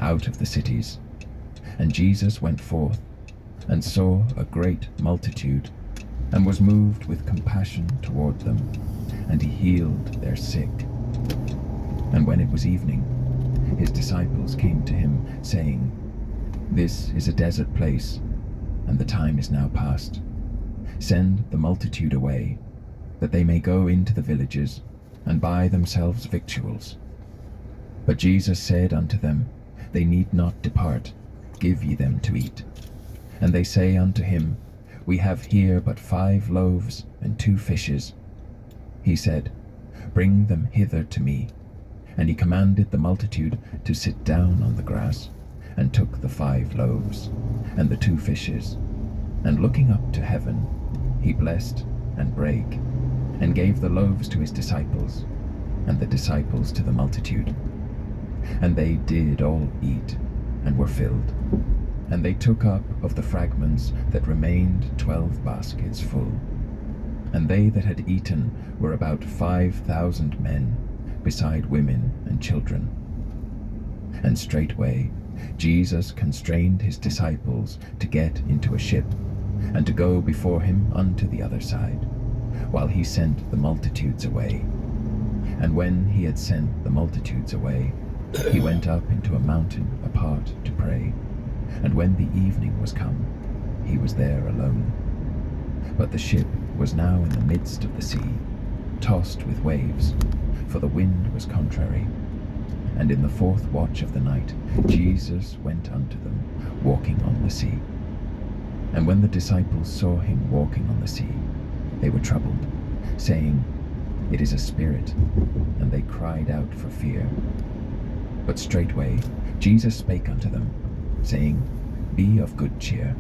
out of the cities. And Jesus went forth, and saw a great multitude, and was moved with compassion toward them, and he healed their sick. And when it was evening, his disciples came to him, saying, This is a desert place, and the time is now past. Send the multitude away, that they may go into the villages, and buy themselves victuals. But Jesus said unto them, They need not depart, give ye them to eat. And they say unto him, We have here but 5 loaves and 2 fishes. He said, Bring them hither to me. And he commanded the multitude to sit down on the grass, and took the 5 loaves and the 2 fishes, and looking up to heaven, he blessed and brake, and gave the loaves to his disciples, and the disciples to the multitude. And they did all eat, and were filled. And they took up of the fragments that remained 12 baskets full. And they that had eaten were about 5,000 men, beside women and children. And straightway Jesus constrained his disciples to get into a ship, and to go before him unto the other side, while he sent the multitudes away. And when he had sent the multitudes away, he went up into a mountain apart to pray. And when the evening was come, he was there alone. But the ship was now in the midst of the sea, tossed with waves, for the wind was contrary. And in the 4th watch of the night Jesus went unto them, walking on the sea. And when the disciples saw him walking on the sea, they were troubled, saying, It is a spirit, and they cried out for fear. But straightway Jesus spake unto them, saying, Be of good cheer,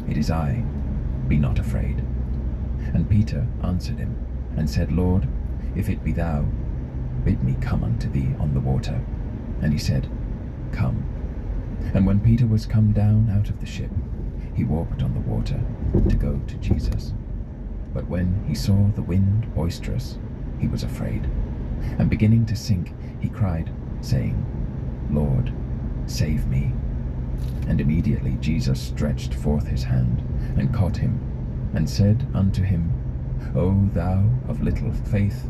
it is I, be not afraid. And Peter answered him, and said, Lord, if it be thou, bid me come unto thee on the water. And he said, Come. And when Peter was come down out of the ship, he walked on the water to go to Jesus. But when he saw the wind boisterous, he was afraid, and beginning to sink, he cried, saying, Lord, save me. And immediately Jesus stretched forth his hand, and caught him, and said unto him, O thou of little faith,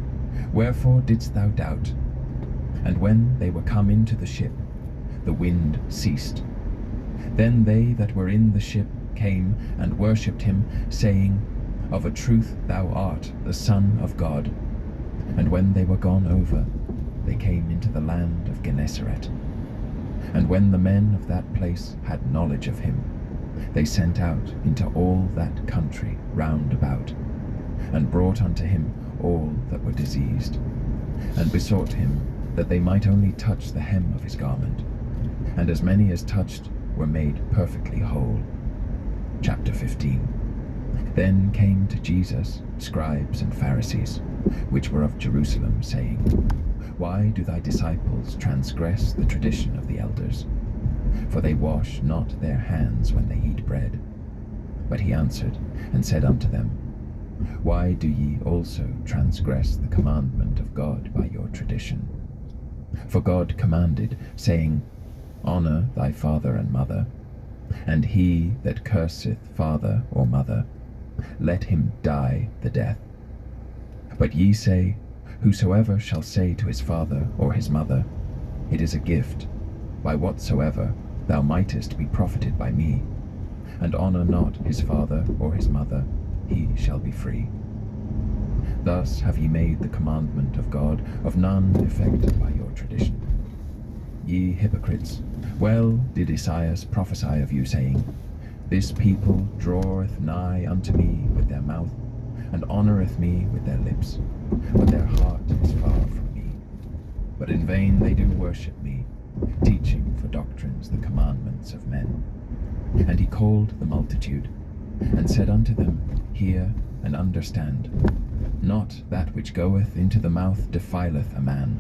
wherefore didst thou doubt? And when they were come into the ship, the wind ceased. Then they that were in the ship came and worshipped him, saying, Of a truth thou art the Son of God. And when they were gone over, they came into the land of Gennesaret. And when the men of that place had knowledge of him, they sent out into all that country round about, and brought unto him all that were diseased, and besought him that they might only touch the hem of his garment. And as many as touched were made perfectly whole. Chapter 15. Then came to Jesus scribes and Pharisees, which were of Jerusalem, saying, Why do thy disciples transgress the tradition of the elders? For they wash not their hands when they eat bread. But he answered and said unto them, Why do ye also transgress the commandment of God by your tradition? For God commanded, saying, Honour thy father and mother, and he that curseth father or mother, let him die the death. But ye say, Whosoever shall say to his father or his mother, It is a gift, by whatsoever thou mightest be profited by me, and honour not his father or his mother, he shall be free. Thus have ye made the commandment of God of none effect by your tradition. Ye hypocrites, well did Esaias prophesy of you, saying, This people draweth nigh unto me with their mouth, and honoureth me with their lips, but their heart is far from me. But in vain they do worship me, teaching for doctrines the commandments of men. And he called the multitude, and said unto them, Hear and understand. Not that which goeth into the mouth defileth a man,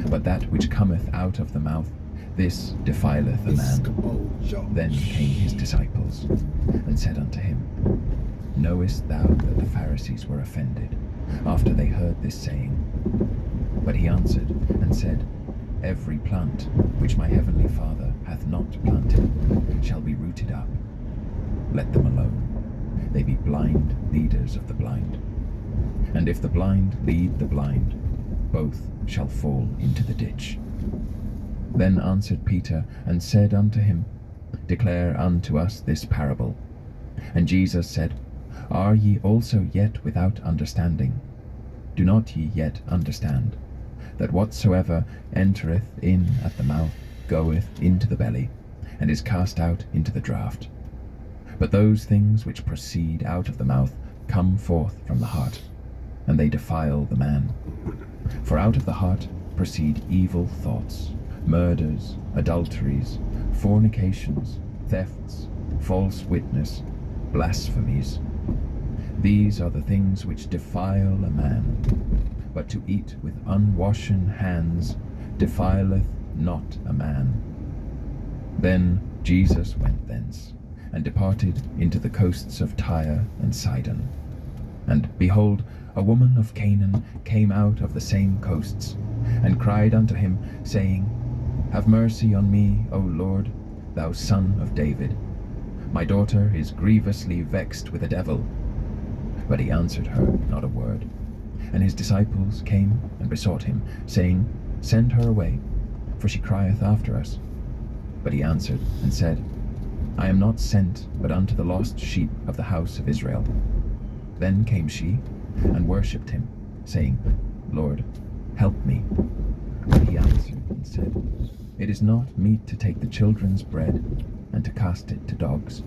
but that which cometh out of the mouth, this defileth a man. Then came his disciples, and said unto him, Knowest thou that the Pharisees were offended, after they heard this saying? But he answered and said, Every plant which my heavenly Father hath not planted shall be rooted up. Let them alone. They be blind leaders of the blind. And if the blind lead the blind, both shall fall into the ditch. Then answered Peter and said unto him, Declare unto us this parable. And Jesus said, Are ye also yet without understanding? Do not ye yet understand, that whatsoever entereth in at the mouth goeth into the belly, and is cast out into the draught? But those things which proceed out of the mouth come forth from the heart, and they defile the man. For out of the heart proceed evil thoughts, murders, adulteries, fornications, thefts, false witness, blasphemies. These are the things which defile a man. But to eat with unwashen hands defileth not a man. Then Jesus went thence, and departed into the coasts of Tyre and Sidon. And behold, a woman of Canaan came out of the same coasts, and cried unto him, saying, Have mercy on me, O Lord, thou Son of David. My daughter is grievously vexed with a devil. But he answered her not a word. And his disciples came and besought him, saying, Send her away, for she crieth after us. But he answered and said, I am not sent but unto the lost sheep of the house of Israel. Then came she, and worshipped him, saying, Lord, help me. But he answered and said, It is not meet to take the children's bread, and to cast it to dogs.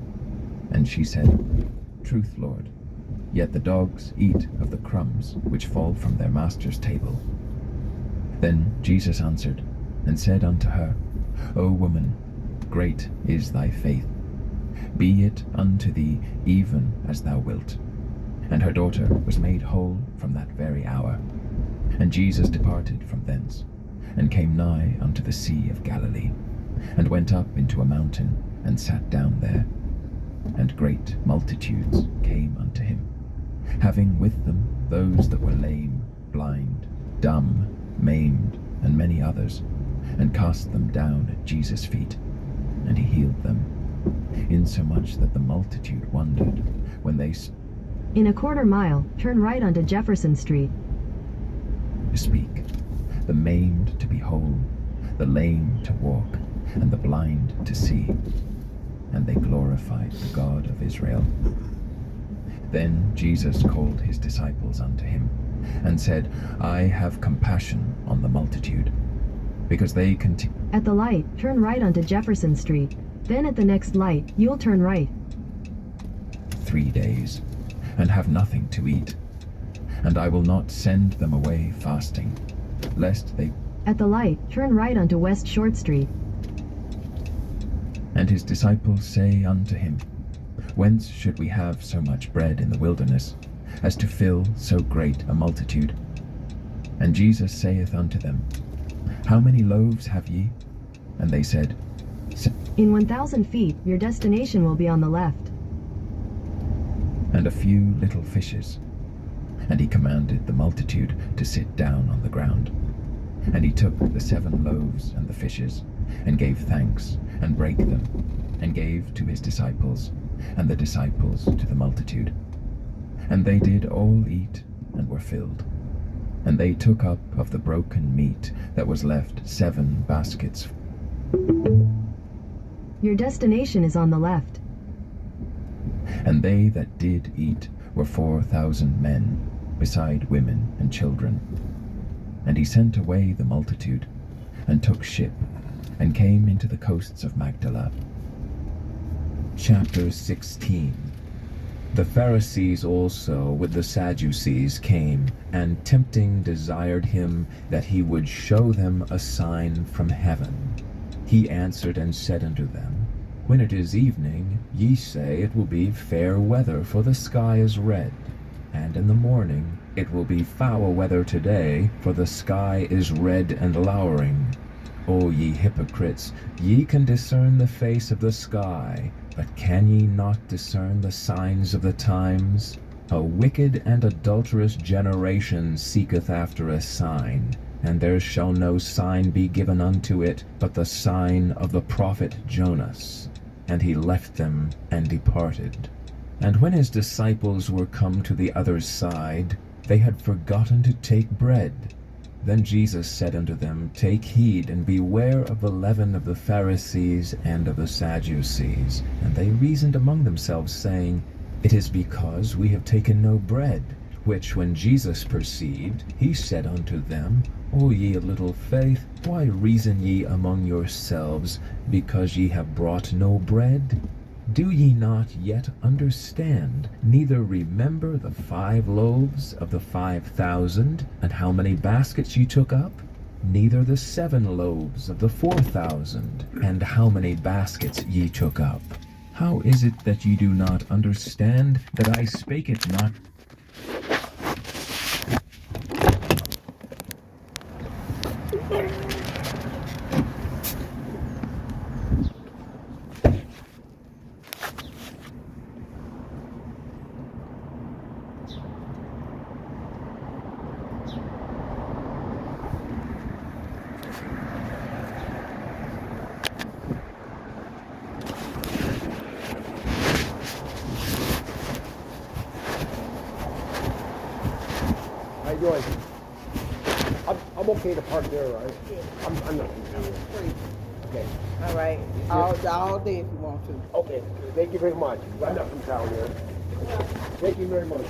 And she said, Truth, Lord, yet the dogs eat of the crumbs which fall from their master's table. Then Jesus answered, and said unto her, O woman, great is thy faith. Be it unto thee even as thou wilt. And her daughter was made whole from that very hour. And Jesus departed from thence, and came nigh unto the sea of Galilee, and went up into a mountain, and sat down there. And great multitudes came unto him, having with them those that were lame, blind, dumb, maimed, and many others, and cast them down at Jesus' feet, and he healed them, insomuch that the multitude wondered when they In a quarter mile, turn right onto Jefferson Street. to speak, the maimed to be whole, the lame to walk, and the blind to see. And they glorified the God of Israel. Then Jesus called his disciples unto him, and said, I have compassion on the multitude, because they continue. At the light, turn right onto Jefferson Street. Then at the next light, you'll turn right. 3 days, and have nothing to eat. And I will not send them away fasting, lest they... At the light, turn right onto West Short Street. And his disciples say unto him, Whence should we have so much bread in the wilderness, as to fill so great a multitude? And Jesus saith unto them, How many loaves have ye? And they said, In 1,000 feet, your destination will be on the left. And a few little fishes. And he commanded the multitude to sit down on the ground. And he took the 7 loaves and the fishes, and gave thanks, and brake them, and gave to his disciples, and the disciples to the multitude. And they did all eat, and were filled. And they took up of the broken meat that was left 7 baskets. Your destination is on the left. And they that did eat were 4,000 men, beside women and children. And he sent away the multitude, and took ship, and came into the coasts of Magdala. Chapter 16. The Pharisees also with the Sadducees came, and tempting desired him that he would show them a sign from heaven. He answered and said unto them, When it is evening, ye say it will be fair weather, for the sky is red. And in the morning, it will be foul weather today, for the sky is red and lowering. O ye hypocrites, ye can discern the face of the sky, but can ye not discern the signs of the times? A wicked and adulterous generation seeketh after a sign, and there shall no sign be given unto it, but the sign of the prophet Jonas. And he left them and departed. And when his disciples were come to the other side, they had forgotten to take bread. Then Jesus said unto them, Take heed, and beware of the leaven of the Pharisees and of the Sadducees. And they reasoned among themselves, saying, It is because we have taken no bread. Which when Jesus perceived, he said unto them, O ye of little faith, why reason ye among yourselves, because ye have brought no bread? Do ye not yet understand, neither remember the 5 loaves of the 5,000, and how many baskets ye took up? Neither the 7 loaves of the 4,000, and how many baskets ye took up? How is it that ye do not understand that I spake it not? How you doing? I'm okay to park there, right? Yeah. I'm not from town. Free. Okay. All right. All day if you want to. Okay. Thank you very much. I'm not from town here. Thank you very much.